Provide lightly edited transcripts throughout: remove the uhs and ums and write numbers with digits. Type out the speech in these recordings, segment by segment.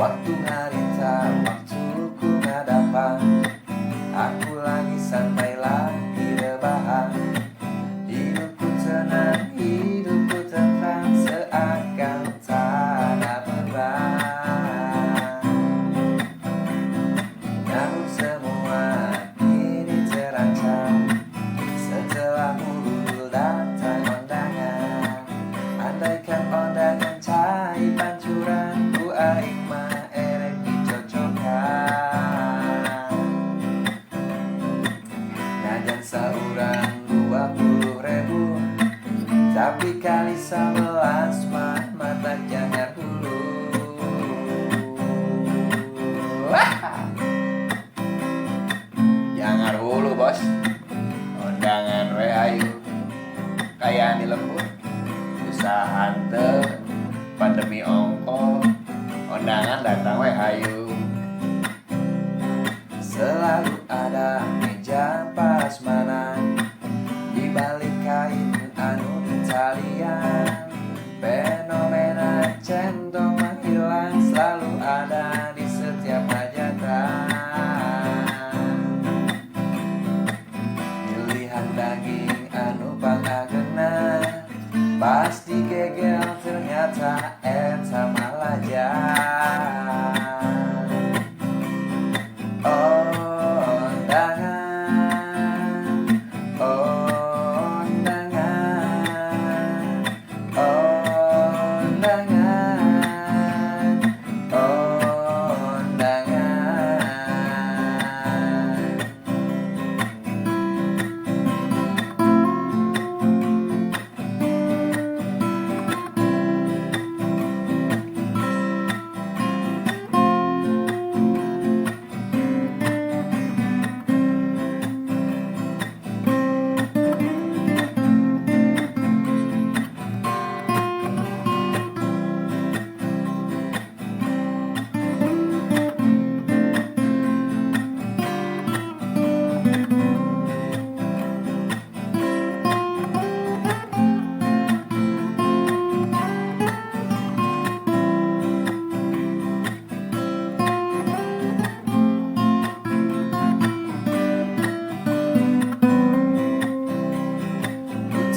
Waktu harita, waktuku gak dapat. Aku lagi santai, lagi rebahan. Hidupku tenang, hidupku tentram, seakan tak ada beban. Namun semua kini terancam setelah muncul datang undangan. Andaikan undangan cai pancuran, ku aing mah erek dicocokan. Najan saurang 20.000, tapi kali 11 mah mata jangan hulu. Jangan hulu bos, undangan we ayu kayak di lembur. Usaha teu pandemi ongko, undangan datang we ayu. Selalu ada meja prasmanan di balik kain anu ditalian. Fenomena centong menghilang selalu ada di setiap hajatan. Pilihan daging anu pangagena, pas digegel ternyata eta malajan.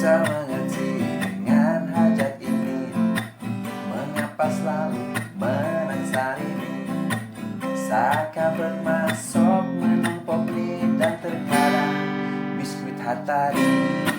Tak mengerti dengan hajat ini, mengapa selalu menaksari. Seakan bermasuk menumpuk dan terkadang biskuit hatari.